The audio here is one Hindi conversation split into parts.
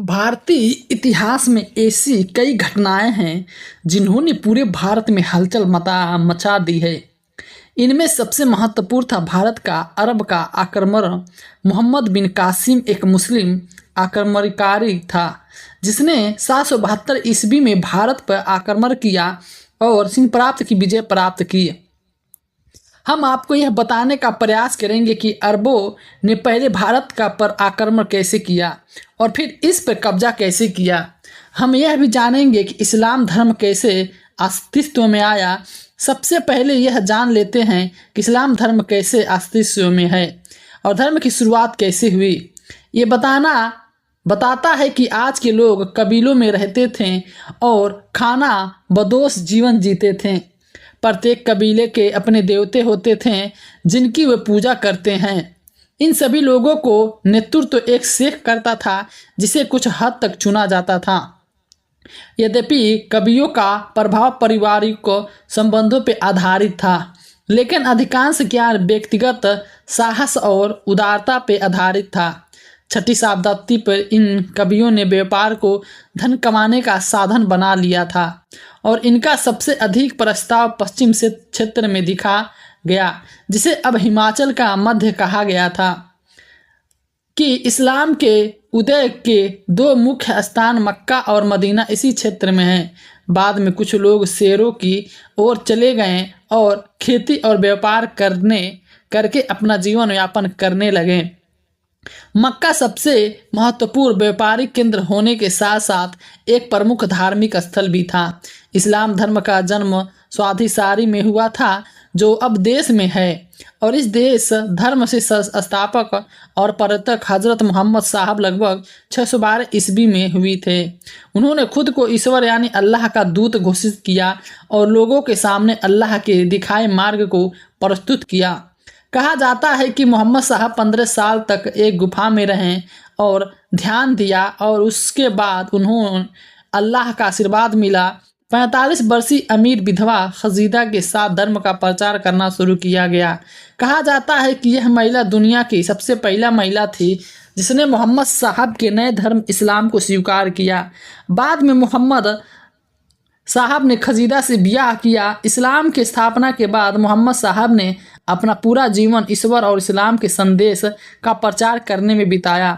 भारतीय इतिहास में ऐसी कई घटनाएं हैं जिन्होंने पूरे भारत में हलचल मचा दी है। इनमें सबसे महत्वपूर्ण था भारत का अरब का आक्रमण। मोहम्मद बिन कासिम एक मुस्लिम आक्रमणकारी था जिसने 772 ईस्वी में भारत पर आक्रमण किया और सिंह प्राप्त की विजय प्राप्त की। हम आपको यह बताने का प्रयास करेंगे कि अरबों ने पहले भारत का पर आक्रमण कैसे किया और फिर इस पर कब्जा कैसे किया। हम यह भी जानेंगे कि इस्लाम धर्म कैसे अस्तित्व में आया। सबसे पहले यह जान लेते हैं कि इस्लाम धर्म कैसे अस्तित्व में है और धर्म की शुरुआत कैसे हुई। ये बताता है कि आज के लोग कबीलों में रहते थे और खाना बदोश जीवन जीते थे। प्रत्येक कबीले के अपने देवते होते थे जिनकी वे पूजा करते हैं। इन सभी लोगों को नेतृत्व एक शेख करता था जिसे कुछ हद तक चुना जाता था। यद्यपि कवियों का प्रभाव पारिवारिक संबंधों पर आधारित था, लेकिन अधिकांश ज्ञान व्यक्तिगत साहस और उदारता पर आधारित था। छठी शताब्दी पर इन कवियों ने व्यापार को धन कमाने का साधन बना लिया था और इनका सबसे अधिक प्रस्ताव पश्चिम से क्षेत्र में दिखा गया, जिसे अब हिमाचल का मध्य कहा गया था। कि इस्लाम के उदय के दो मुख्य स्थान मक्का और मदीना इसी क्षेत्र में हैं। बाद में कुछ लोग शेरों की ओर चले गए और खेती और व्यापार करके अपना जीवन यापन करने लगे। मक्का सबसे महत्वपूर्ण व्यापारिक केंद्र होने के साथ साथ एक प्रमुख धार्मिक स्थल भी था। इस्लाम धर्म का जन्म स्वादिसारी में हुआ था जो अब देश में है और इस देश धर्म से संस्थापक और प्रवर्तक हजरत मोहम्मद साहब लगभग 612 ईस्वी में हुए थे। उन्होंने खुद को ईश्वर यानी अल्लाह का दूत घोषित किया और लोगों के सामने अल्लाह के दिखाए मार्ग को प्रस्तुत किया। कहा जाता है कि मोहम्मद साहब 15 साल तक एक गुफा में रहें और ध्यान दिया और उसके बाद उन्होंने अल्लाह का आशीर्वाद मिला। 45 वर्षीय अमीर विधवा खजीदा के साथ धर्म का प्रचार करना शुरू किया गया। कहा जाता है कि यह महिला दुनिया की सबसे पहला महिला थी जिसने मोहम्मद साहब के नए धर्म इस्लाम को स्वीकार किया। बाद में मोहम्मद साहब ने खजीदा से ब्याह किया। इस्लाम की स्थापना के बाद मोहम्मद साहब ने अपना पूरा जीवन ईश्वर और इस्लाम के संदेश का प्रचार करने में बिताया।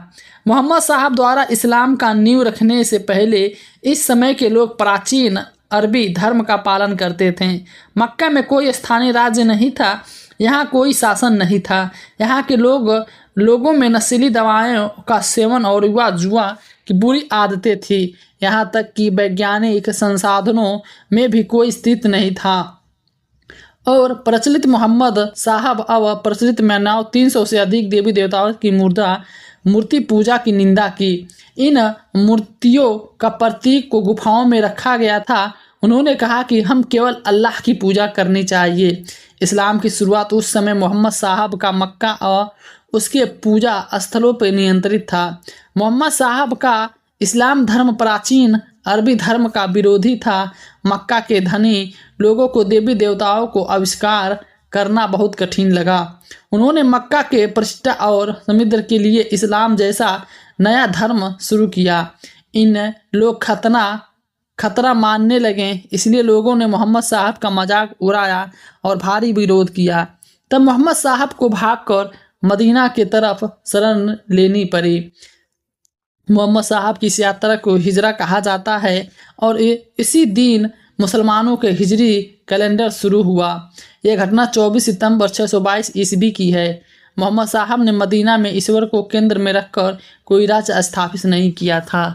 मोहम्मद साहब द्वारा इस्लाम का नींव रखने से पहले इस समय के लोग प्राचीन अरबी धर्म का पालन करते थे। मक्का में कोई स्थानीय राज्य नहीं था, यहाँ कोई शासन नहीं था। यहाँ के लोगों में नशीली दवाओं का सेवन और जुआ की बुरी आदतें थी। यहाँ तक कि वैज्ञानिक संसाधनों में भी कोई स्थिति नहीं था और प्रचलित मोहम्मद साहब अब प्रचलित मानव 300 से अधिक देवी देवताओं की मूर्ति पूजा की निंदा की। इन मूर्तियों का प्रतीक को गुफाओं में रखा गया था। उन्होंने कहा कि हम केवल अल्लाह की पूजा करनी चाहिए। इस्लाम की शुरुआत उस समय मोहम्मद साहब का मक्का और उसके पूजा स्थलों पर नियंत्रित था। मोहम्मद साहब का इस्लाम धर्म प्राचीन अरबी धर्म का विरोधी था। मक्का के धनी लोगों को देवी देवताओं को आविष्कार करना बहुत कठिन लगा। उन्होंने मक्का के प्रतिष्ठा और समृद्धि के लिए इस्लाम जैसा नया धर्म शुरू किया। इन लोग खतरा मानने लगे, इसलिए लोगों ने मोहम्मद साहब का मजाक उड़ाया और भारी विरोध किया। तब मोहम्मद साहब को भागकर मदीना की तरफ शरण लेनी पड़ी। मोहम्मद साहब की इस यात्रा को हिजरा कहा जाता है और इसी दिन मुसलमानों के हिजरी कैलेंडर शुरू हुआ। यह घटना 24 सितंबर 622 ईस्वी की है। मोहम्मद साहब ने मदीना में ईश्वर को केंद्र में रखकर कोई राज्य स्थापित नहीं किया था।